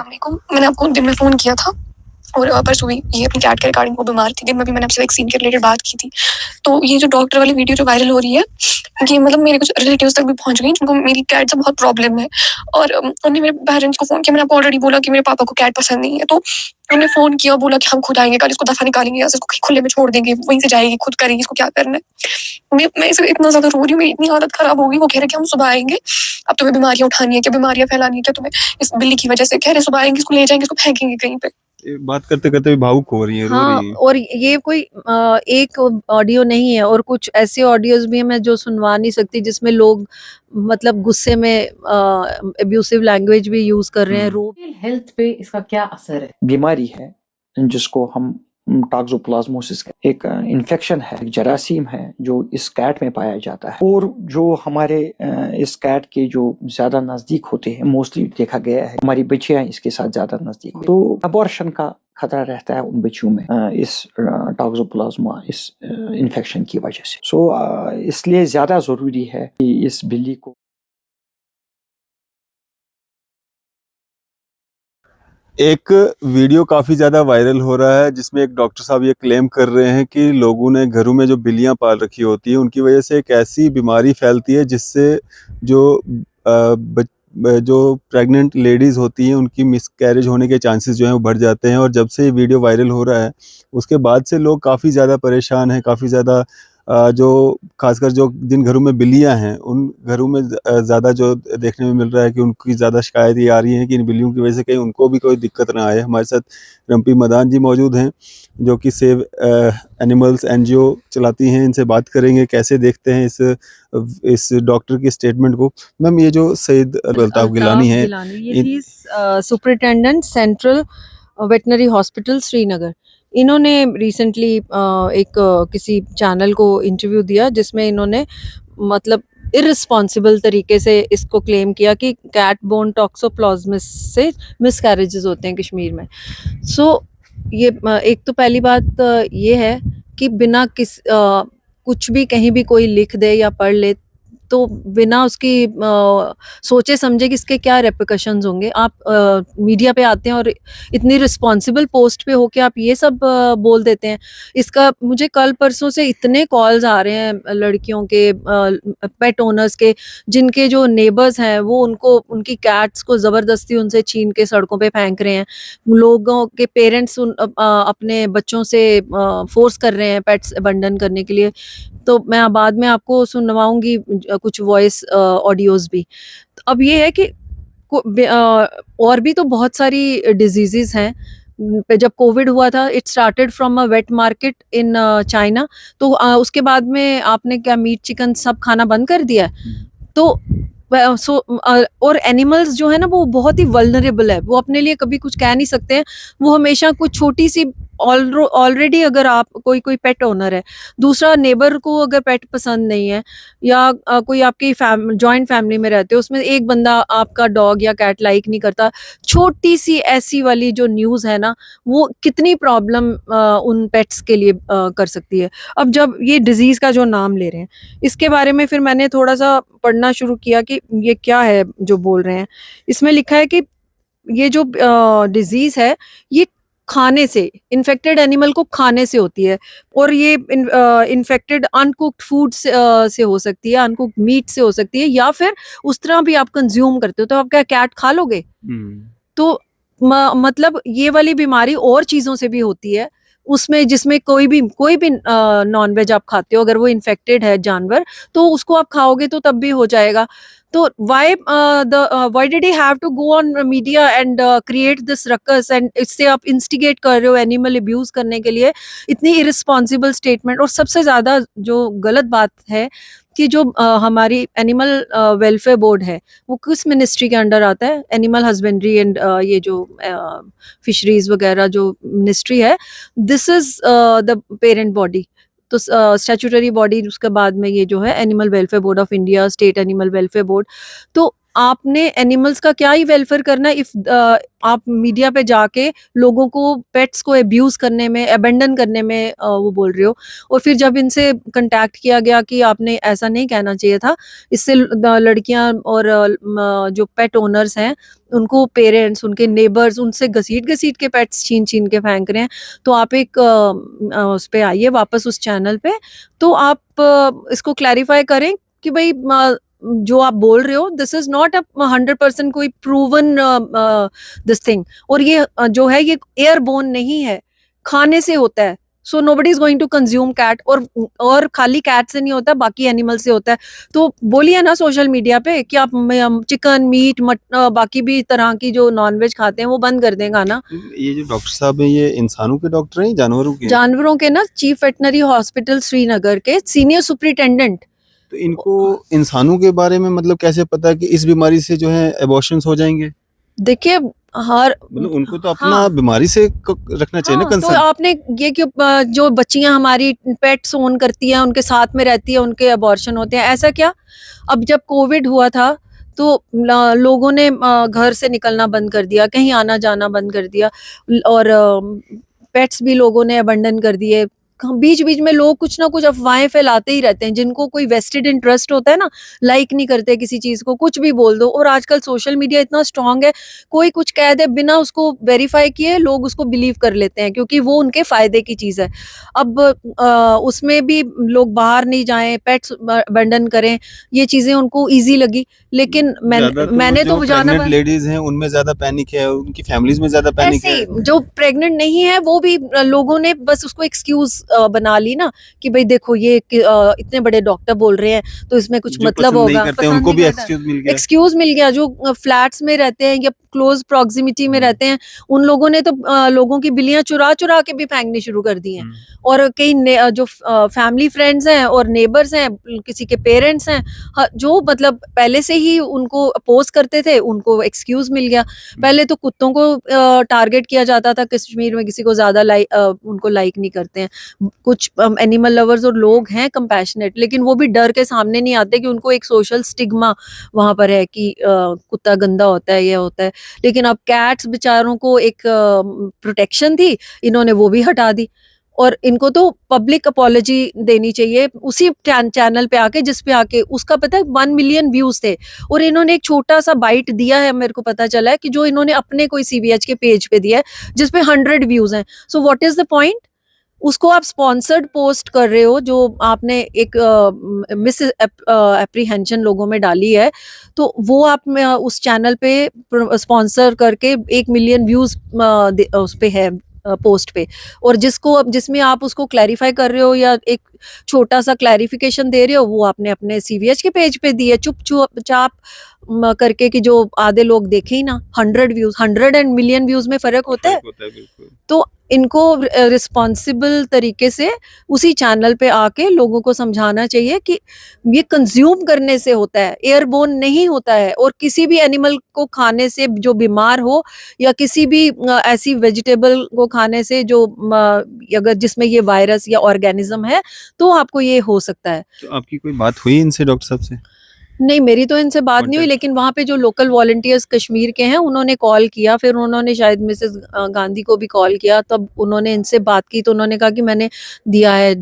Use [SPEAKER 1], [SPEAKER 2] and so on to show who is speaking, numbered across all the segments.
[SPEAKER 1] वालेकुम। मैंने आपको दिन में फ़ोन किया था और परसों भी ये अपनी कैट के रिगार्डिंग वो बीमार थी। दिन में भी मैंने आपसे वैक्सीन के रिलेटेड बात की थी। तो ये जो डॉक्टर वाली वीडियो जो वायरल हो रही है, ये मतलब मेरे कुछ रिलेटिव्स तक भी पहुँच गई जिनको मेरी कैट से बहुत प्रॉब्लम है। और उन्होंने मेरे पेरेंट्स को फ़ोन किया। मैंने आपको ऑलरेडी बोला कि मेरे पापा को कैट पसंद नहीं है, तो उन्होंने फ़ोन किया, बोला कि हम खुद आएँगे, कल इसको दफ़ा निकालेंगे या इसको कहीं खुले में छोड़ देंगे, वहीं से जाएगी, खुद करेगी, इसको क्या करना है। मैं इसे इतना ज़्यादा रो रही हूँ, मेरी इतनी हालत ख़राब हो गई। वो कह रहे कि हम सुबह आएँगे, अब तुम्हें बीमारियाँ उठानी है क्या, बीमारियाँ फैलानी है क्या तुम्हें इस बिल्ली की वज़ह से। कह रहे सुबह आएँगे, इसको ले जाएँगे, इसको फेंकेंगे कहीं पे।
[SPEAKER 2] बात करते करते भी भावुक हो रही है, रो
[SPEAKER 3] हाँ,
[SPEAKER 2] रही है।
[SPEAKER 3] और ये कोई एक ऑडियो नहीं है, और कुछ ऐसे ऑडियोज भी हैं मैं जो सुनवा नहीं सकती, जिसमें लोग मतलब गुस्से में अब्यूसिव लैंग्वेज भी यूज कर रहे हैं। रो
[SPEAKER 4] हेल्थ पे इसका क्या असर है?
[SPEAKER 5] बीमारी है जिसको हम टॉक्सोप्लाज्मोसिस एक इन्फेक्शन है, एक जरासीम है जो इस कैट में पाया जाता है, और जो हमारे इस कैट के जो ज्यादा नजदीक होते हैं, मोस्टली देखा गया है हमारी बच्चियां इसके साथ ज्यादा नजदीक, तो अबॉर्शन का खतरा रहता है उन बच्चों में इस टॉक्सोप्लाज्मा इस इन्फेक्शन की वजह से। इसलिए ज्यादा जरूरी है कि इस बिल्ली को
[SPEAKER 2] एक वीडियो काफ़ी ज़्यादा वायरल हो रहा है जिसमें एक डॉक्टर साहब ये क्लेम कर रहे हैं कि लोगों ने घरों में जो बिल्लियां पाल रखी होती है उनकी वजह से एक ऐसी बीमारी फैलती है जिससे जो जो प्रेग्नेंट लेडीज़ होती हैं उनकी मिसकैरेज होने के चांसेस जो हैं वो बढ़ जाते हैं। और जब से ये वीडियो वायरल हो रहा है उसके बाद से लोग काफ़ी ज़्यादा परेशान हैं, काफ़ी ज़्यादा जो खासकर जो जिन घरों में बिल्लियां हैं उन घरों में ज़्यादा जो देखने में मिल रहा है कि उनकी ज़्यादा शिकायत ये आ रही है कि इन बिल्लियों की वजह से कहीं उनको भी कोई दिक्कत ना आए। हमारे साथ रम्पी मदान जी मौजूद हैं जो कि सेव एनिमल्स एनजीओ चलाती हैं। इनसे बात करेंगे कैसे देखते हैं इस डॉक्टर की स्टेटमेंट को। मैम, ये जो सईद अल्ताफ गिलानी है,
[SPEAKER 3] ये थी superintendent central veterinary hospital Srinagar. इन्होंने रिसेंटली एक किसी चैनल को इंटरव्यू दिया जिसमें इन्होंने मतलब इररिस्पॉन्सिबल तरीके से इसको क्लेम किया कि कैट बोन टॉक्सोप्लाज्मिस से मिसकैरेजेस होते हैं कश्मीर में। सो ये एक तो पहली बात ये है कि बिना कुछ भी कहीं भी कोई लिख दे या पढ़ ले, तो बिना उसकी सोचे समझे कि इसके क्या रेperकशंस होंगे। आप मीडिया पे आते हैं और इतनी रिस्पॉन्सिबल पोस्ट पे होके आप ये सब बोल देते हैं। इसका मुझे कल परसों से इतने कॉल्स आ रहे हैं लड़कियों के, पेट ओनर्स के, जिनके जो नेबर्स हैं वो उनको उनकी कैट्स को ज़बरदस्ती उनसे छीन के सड़कों पे फेंक रहे हैं। लोगों के पेरेंट्स अपने बच्चों से फोर्स कर रहे हैं पेट्स अबंडन करने के लिए। तो मैं बाद में आपको सुनवाऊंगी कुछ वॉइस ऑडियोज भी। तो अब ये है कि और भी तो बहुत सारी डिजीजेस हैं। जब कोविड हुआ था, it started from a wait market in China. तो उसके बाद में आपने क्या मीट चिकन सब खाना बंद कर दिया है? तो और एनिमल्स जो है ना वो बहुत ही वल्नरेबल है, वो अपने लिए कभी कुछ कह नहीं सकते हैं। वो हमेशा कुछ छोटी सी ऑलरेडी अगर आप कोई पेट ओनर है, दूसरा नेबर को अगर पेट पसंद नहीं है, या कोई आपकी जॉइंट फैमिली में रहते हो, उसमें एक बंदा आपका डॉग या कैट लाइक नहीं करता, छोटी सी ऐसी वाली जो न्यूज़ है ना, वो कितनी प्रॉब्लम उन पेट्स के लिए कर सकती है। अब जब ये डिजीज़ का जो नाम ले रहे हैं, इसके बारे में फिर मैंने थोड़ा सा पढ़ना शुरू किया कि ये क्या है जो बोल रहे हैं। इसमें लिखा है कि ये जो डिजीज़ है, ये खाने से, इन्फेक्टेड एनिमल को खाने से होती है, और ये इन्फेक्टेड अनकुक्ड फूड से हो सकती है, अनकुक्ड मीट से हो सकती है, या फिर उस तरह भी आप कंज्यूम करते हो तो आप क्या कैट खा लोगे? तो मतलब ये वाली बीमारी और चीज़ों से भी होती है, उसमें जिसमें कोई भी नॉन-वेज आप खाते हो, अगर वो इन्फेक्टेड है जानवर, तो उसको आप खाओगे तो तब भी हो जाएगा। तो why did he have to go on media and create this ruckus, and इससे आप इंस्टिगेट कर रहे हो एनिमल अब्यूज़ करने के लिए, इतनी इर्रेस्पॉन्सिबल स्टेटमेंट। और सबसे ज़्यादा जो गलत बात है कि जो हमारी एनिमल वेलफेयर बोर्ड है, वो किस मिनिस्ट्री के अंडर आता है? एनिमल हस्बेंड्री एंड ये जो फिशरीज वगैरह जो मिनिस्ट्री है, this is the parent body. तो स्टैट्यूटरी बॉडी, उसके बाद में ये जो है animal welfare board of India, state animal welfare board. तो आपने एनिमल्स का क्या ही वेलफेयर करना है इफ आप मीडिया पे जाके लोगों को पेट्स को अब्यूज करने में, अबेंडन करने में वो बोल रहे हो। और फिर जब इनसे कांटेक्ट किया गया कि आपने ऐसा नहीं कहना चाहिए था, इससे लड़कियां और जो पेट ओनर्स हैं उनको, पेरेंट्स, उनके नेबर्स उनसे घसीट घसीट के पेट्स छीन छीन के फेंक रहे हैं। तो आप एक उस पे आइए वापस उस चैनल पे, तो आप इसको क्लैरिफाई करें कि भाई जो आप बोल रहे हो दिस इज नॉट अ 100% कोई प्रूवन दिस थिंग। और ये जो है ये एयरबोर्न नहीं है, खाने से होता है। So nobody is going to consume cat. और खाली कैट से नहीं होता, बाकी एनिमल से होता है। तो बोलिए ना सोशल मीडिया पे कि आप चिकन, मीट, बाकी भी तरह की जो नॉनवेज खाते हैं वो बंद कर दें खाना।
[SPEAKER 2] ये जो डॉक्टर साहब हैं ये इंसानों के डॉक्टर हैं, जानवरों के हैं?
[SPEAKER 3] जानवरों के ना, चीफ वेटनरी हॉस्पिटल श्रीनगर के सीनियर सुपरिटेंडेंट।
[SPEAKER 2] तो इनको इंसानों के बारे में मतलब कैसे पता है कि इस बीमारी से जो है एबॉर्शंस हो जाएंगे?
[SPEAKER 3] देखिए हर
[SPEAKER 2] मतलब उनको तो अपना
[SPEAKER 3] हाँ
[SPEAKER 2] बीमारी से रखना चाहिए ना
[SPEAKER 3] हाँ, तो
[SPEAKER 2] कंसर्न।
[SPEAKER 3] आपने ये कि जो बच्चियां हमारी पेट्स ओन करती हैं उनके साथ में रहती है, उनके अबॉर्शन होते हैं, ऐसा क्या? अब जब कोविड हुआ था तो लोगों ने घर से निकलना बंद कर दिया, कहीं आना जाना बंद कर दिया, और पेट्स भी लोगों ने अबंडन कर दिए। बीच बीच में लोग कुछ ना कुछ अफवाहें फैलाते ही रहते हैं, जिनको कोई वेस्टेड इंटरेस्ट होता है ना, लाइक नहीं करते किसी चीज को, कुछ भी बोल दो। और आजकल सोशल मीडिया इतना स्ट्रांग है, कोई कुछ कह दे बिना उसको वेरीफाई किए लोग उसको बिलीव कर लेते हैं, क्योंकि वो उनके फायदे की चीज है। अब उसमें भी लोग बाहर नहीं जाएं, पेट्स अबंडन करें, ये चीजें उनको इजी लगी। लेकिन मैंने तो जाना
[SPEAKER 2] प्रेग्नेंट लेडीज हैं उनमें ज्यादा पैनिक है, उनकी फैमिलीज में ज्यादा पैनिक
[SPEAKER 3] ऐसे
[SPEAKER 2] है।
[SPEAKER 3] ही जो प्रेग्नेंट नहीं है वो भी लोगों ने बस उसको एक्सक्यूज बना ली ना, कि भाई देखो ये इतने बड़े डॉक्टर बोल रहे हैं तो इसमें कुछ
[SPEAKER 2] जो
[SPEAKER 3] मतलब
[SPEAKER 2] पसंद नहीं
[SPEAKER 3] होगा,
[SPEAKER 2] करते
[SPEAKER 3] पसंद
[SPEAKER 2] उनको
[SPEAKER 3] नहीं
[SPEAKER 2] भी
[SPEAKER 3] करता।
[SPEAKER 2] एक्सक्यूज मिल गया।
[SPEAKER 3] एक्सक्यूज मिल गया। जो फ्लैट्स में रहते हैं या क्लोज प्रॉक्सिमिटी में रहते हैं, उन लोगों ने तो लोगों की बिल्लियां चुरा चुरा के भी फेंकनी शुरू कर दी हैं। और कई जो फैमिली फ्रेंड्स हैं और नेबर्स हैं, किसी के पेरेंट्स हैं, जो मतलब पहले से ही उनको अपोज करते थे, उनको एक्सक्यूज मिल गया। पहले तो कुत्तों को टारगेट किया जाता था, कश्मीर में किसी को ज्यादा उनको लाइक नहीं करते हैं। कुछ एनिमल लवर्स और लोग हैं कंपैशनेट, लेकिन वो भी डर के सामने नहीं आते, कि उनको एक सोशल स्टिग्मा वहां पर है कि कुत्ता गंदा होता है, ये होता है। लेकिन अब कैट्स बेचारों को एक प्रोटेक्शन थी, इन्होंने वो भी हटा दी। और इनको तो पब्लिक अपॉलॉजी देनी चाहिए उसी चैनल पे आके, जिस पे आके उसका पता है 1 मिलियन व्यूज थे। और इन्होंने एक छोटा सा बाइट दिया है, मेरे को पता चला है कि जो इन्होंने अपने कोई सीवीएच के पेज पे दिया है, जिसपे 100 व्यूज हैं। So what is the point? उसको आप स्पॉन्सर्ड पोस्ट कर रहे हो, जो आपने एक मिस एप्रीहेंशन लोगों में डाली है, तो वो आप उस चैनल पे स्पॉन्सर करके 1 मिलियन व्यूज उस पे है, पोस्ट पे। और जिसमें आप उसको क्लैरिफाई कर रहे हो या एक छोटा सा क्लैरिफिकेशन दे रहे हो, वो आपने अपने सीवीएच के पेज पे दी है चुप चुप चाप करके, कि जो आधे लोग देखे ही ना। 100 व्यूज, 100 एंड मिलियन व्यूज में फर्क होता है।
[SPEAKER 2] बिल्कुल।
[SPEAKER 3] तो इनको रिस्पॉन्सिबल तरीके से उसी चैनल पे आके लोगों को समझाना चाहिए कि ये कंज्यूम करने से होता है, एयरबोर्न नहीं होता है। और किसी भी एनिमल को खाने से जो बीमार हो, या किसी भी ऐसी वेजिटेबल को खाने से जो अगर जिसमें ये वायरस या ऑर्गेनिज्म है, तो आपको ये हो सकता है।
[SPEAKER 2] तो आपकी कोई बात हुई इनसे, डॉक्टर साहब से?
[SPEAKER 3] नहीं, मेरी तो इनसे बात नहीं हुई,
[SPEAKER 2] Contact?
[SPEAKER 3] लेकिन वहाँ पे जो लोकल वॉलंटियर्स कश्मीर के हैं उन्होंने कॉल किया, फिर उन्होंने शायद मिसेस गांधी को भी कॉल किया, तब उन्होंने इनसे बात की, तो उन्होंने कहा कि मैंने दिया है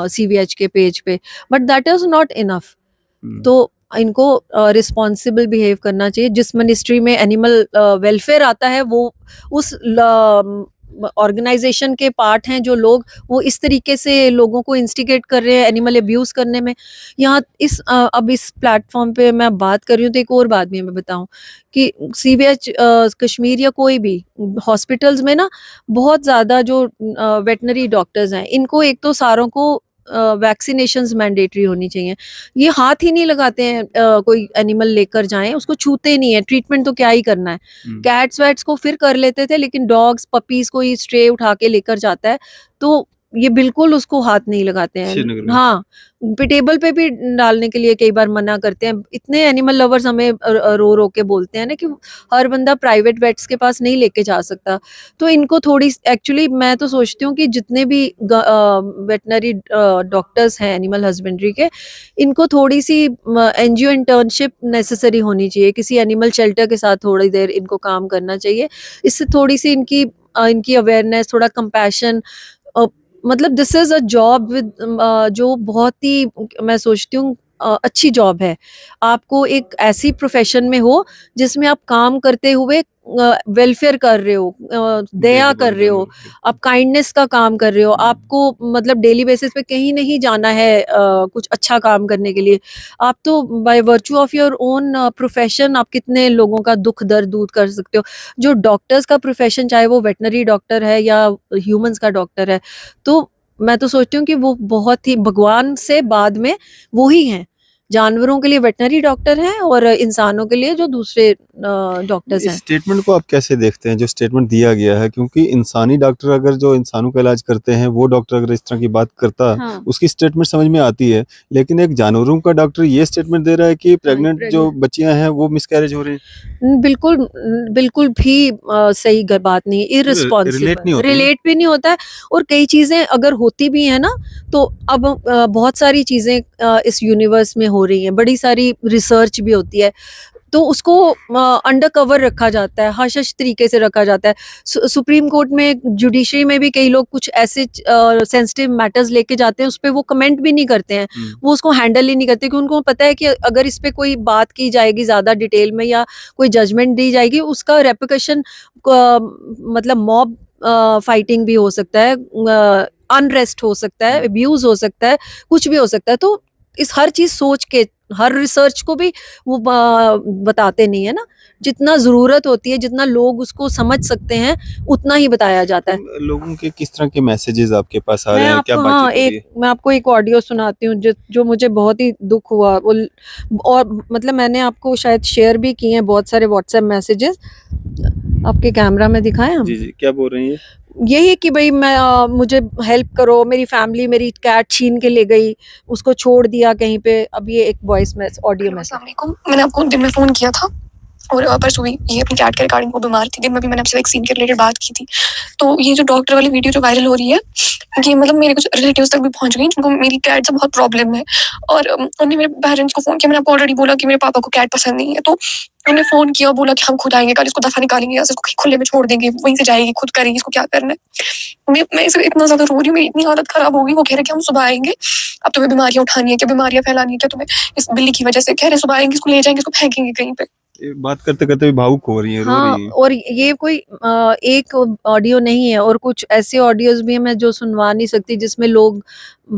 [SPEAKER 3] सीवीएच के पेज पे, but that is not enough. तो इनको रिस्पॉन्सिबल बिहेव करना चाहिए। जिस मिनिस्ट्री में एनिमल वेलफेयर आता है, वो उस ऑर्गेनाइजेशन के पार्ट हैं जो लोग, वो इस तरीके से लोगों को इंस्टिगेट कर रहे हैं एनिमल अब्यूज करने में। यहाँ अब इस प्लेटफॉर्म पे मैं बात कर रही हूँ, तो एक और बात भी मैं बताऊं कि सीवीएच कश्मीर या कोई भी हॉस्पिटल्स में ना, बहुत ज़्यादा जो वेटनरी डॉक्टर्स हैं, इनको एक तो सारों को वैक्सीनेशंस मैंडेटरी होनी चाहिए। ये हाथ ही नहीं लगाते हैं, कोई एनिमल लेकर जाएं उसको छूते नहीं है, ट्रीटमेंट तो क्या ही करना है। कैट्स वैट्स को फिर कर लेते थे, लेकिन डॉग्स पपीज को ही स्ट्रे उठा के लेकर जाता है, तो ये बिल्कुल उसको हाथ नहीं लगाते
[SPEAKER 2] श्रीनगर
[SPEAKER 3] हैं।
[SPEAKER 2] में।
[SPEAKER 3] हाँ, टेबल पे भी डालने के लिए कई बार मना करते हैं। इतने एनिमल लवर्स हमें रो के बोलते हैं ना कि हर बंदा प्राइवेट वेट्स के पास नहीं लेके जा सकता। तो इनको थोड़ी एक्चुअली मैं तो सोचती हूँ कि जितने भी वेटनरी डॉक्टर्स हैं एनिमल हस्बेंड्री के, इनको थोड़ी-सी एनजीओ इंटर्नशिप नेसेसरी होनी चाहिए। किसी एनिमल शेल्टर के साथ थोड़ी देर इनको काम करना चाहिए। इससे थोड़ी-सी इनकी अवेयरनेस, थोड़ा कंपैशन, अ, मतलब this is a job with जो बहुत ही मैं सोचती हूँ अच्छी जॉब है। आपको एक ऐसी प्रोफ़ेशन में हो जिसमें आप काम करते हुए वेलफेयर कर रहे हो, दया कर रहे हो, आप काइंडनेस का काम कर रहे हो, आपको मतलब डेली बेसिस पे कहीं नहीं जाना है कुछ अच्छा काम करने के लिए। आप तो by virtue of your own profession आप कितने लोगों का दुःख दर्द दूर कर सकते हो। जो डॉक्टर्स का प्रोफ़ेशन, चाहे वो वेटरनरी डॉक्टर है या ह्यूमन्स का डॉक्टर है, तो मैं तो सोचती हूँ कि वो बहुत ही भगवान से बाद में वो ही हैं। जानवरों के लिए वेटरनरी डॉक्टर हैं और इंसानों के लिए जो दूसरे डॉक्टर्स
[SPEAKER 2] इस
[SPEAKER 3] हैं।
[SPEAKER 2] स्टेटमेंट को आप कैसे देखते हैं जो स्टेटमेंट दिया गया है? क्योंकि इंसानी डॉक्टर अगर जो इंसानों का इलाज करते हैं, वो डॉक्टर अगर इस तरह की बात करता,
[SPEAKER 3] हाँ।
[SPEAKER 2] उसकी स्टेटमेंट समझ में आती है। लेकिन एक जानवरों का डॉक्टर ये स्टेटमेंट दे रहा है कि प्रेग्नेंट जो
[SPEAKER 3] प्रेग्नेंट
[SPEAKER 2] बच्चियां हैं वो मिसकैरेज हो रही हैं।
[SPEAKER 3] बिल्कुल भी सही बात नहीं,
[SPEAKER 2] रिलेट
[SPEAKER 3] इर्रिस्पॉन्सिबल,
[SPEAKER 2] नहीं होती है ना?
[SPEAKER 3] रिलेट भी नहीं होता है। और कई चीज़ें अगर होती भी हैं ना, तो अब बहुत सारी चीज़ें इस यूनिवर्स में हो रही हैं, बड़ी सारी रिसर्च भी होती है, तो उसको अंडर कवर रखा जाता है, हश-हश तरीके से रखा जाता है। सुप्रीम कोर्ट में, जुडिशरी में भी कई लोग कुछ ऐसे सेंसिटिव मैटर्स लेके जाते हैं, उसपे वो कमेंट भी नहीं करते हैं। वो उसको हैंडल ही नहीं करते, क्योंकि उनको पता है कि अगर इस पे कोई बात की जाएगी ज़्यादा डिटेल में या कोई जजमेंट दी जाएगी, उसका रेpercussion मतलब मॉब फाइटिंग भी हो सकता है, अनरेस्ट हो सकता है, अब्यूज़ हो सकता है, कुछ भी हो सकता है। तो इस हर चीज़ सोच के, हर रिसर्च को भी वो बताते नहीं है ना। जितना ज़रूरत होती है, जितना लोग उसको समझ सकते हैं, उतना ही बताया जाता है।
[SPEAKER 2] लोगों के किस तरह के मैसेजेस आपके पास आ रहे हैं? क्या बातचीत हो रही है?
[SPEAKER 3] मैं आपको एक ऑडियो सुनाती हूँ जो मुझे बहुत ही दुःख हुआ। और मतलब मैंने आपको शायद शेयर भी किए हैं बहुत सारे व्हाट्सएप मैसेजेस। आपके कैमरा में दिखाएँ हम?
[SPEAKER 2] जी, जी। क्या बोल रही हैं?
[SPEAKER 3] यही कि भई मुझे हेल्प करो, मेरी फैमिली मेरी कैट छीन के ले गई, उसको छोड़ दिया कहीं पे। अब ये एक ऑडियो
[SPEAKER 1] हेलो,
[SPEAKER 3] मैसेज।
[SPEAKER 1] अस्सलाम वालेकुम। मैंने आपको दिन में फ़ोन किया था और परसों भी ये अपनी कैट के रिगार्डिंग वो बीमार थी। दिन में भी मैंने आपसे वैक्सीन के रिलेटेड बात की थी। तो ये जो डॉक्टर वाली वीडियो जो वायरल हो रही है, ये मतलब मेरे कुछ रिलेटिव्स तक भी पहुँच गई जिनको मेरी कैट से बहुत प्रॉब्लम है। और उन्होंने मेरे पेरेंट्स को फ़ोन किया। मैंने आपको ऑलरेडी बोला कि मेरे पापा को कैट पसंद नहीं है। तो उन्होंने फ़ोन किया और बोला कि हम खुद आएँगे, कल इसको दफ़ा निकालेंगे यहाँ से, इसको खुले में छोड़ देंगे, वहीं से जाएगी, खुद करेगी, इसको क्या करना है। मैं इसे इतना ज़्यादा रो रही हूँ, मेरी इतनी हालत ख़राब हो गई। वो कह रहे कि हम सुबह आएँगे, अब तुम्हें बीमारियाँ उठानी है क्या, बीमारियाँ फैलानी है क्या तुम्हें इस बिल्ली की वज़ह से? कह रहे सुबह आएँगे, इसको ले जाएँगे, इसको फेंकेंगे कहीं पे।
[SPEAKER 2] ये बात करते-करते भी भावुक हो रही हैं, रो
[SPEAKER 3] हाँ,
[SPEAKER 2] रही हैं।
[SPEAKER 3] और ये कोई एक ऑडियो नहीं है, और कुछ ऐसे ऑडियोज़ भी हैं मैं जो सुनवा नहीं सकती, जिसमें लोग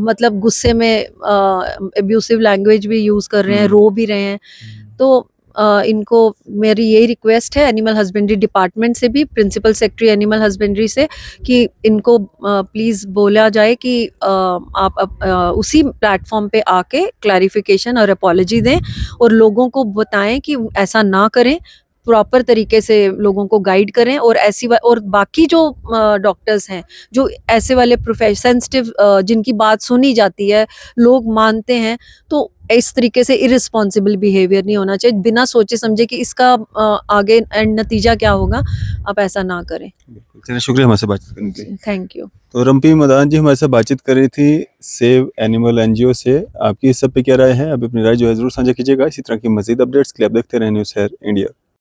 [SPEAKER 3] मतलब गुस्से में अब्यूसिव लैंग्वेज भी यूज़ कर रहे हैं, रो भी रहे हैं। तो इनको मेरी यही रिक्वेस्ट है एनिमल हस्बेंड्री डिपार्टमेंट से भी, प्रिंसिपल सेक्रेटरी एनिमल हस्बेंड्री से, कि इनको प्लीज़ बोला जाए कि आप उसी प्लेटफ़ॉर्म पे आके क्लैरिफ़िकेशन और अपॉलजी दें और लोगों को बताएँ कि ऐसा ना करें। प्रॉपर तरीके से लोगों को गाइड करें, और और बाकी जो डॉक्टर्स हैं, जो ऐसे वाले सेंसिटिव जिनकी बात सुनी जाती है, लोग मानते हैं, तो इस तरीके से इर्रिस्पॉन्सिबल बिहेवियर नहीं होना चाहिए, बिना सोचे समझे कि इसका आगे एंड नतीजा क्या होगा, आप ऐसा ना करें।
[SPEAKER 2] बिल्कुल। चलिए, शुक्रिया हमारे से बातचीत करने के लिए।
[SPEAKER 3] Thank you.
[SPEAKER 2] तो रम्पी मदान जी हमारे साथ बातचीत कर रही थी सेव एनिमल एनजीओ से। आपकी इस सब पे क्या राय है? आप अपनी राय जो है ज़रूर साझा कीजिएगा। इसी तरह की मज़ीद अपडेट्स के लिए आप देखते रहें न्यूज़ शहर इंडिया।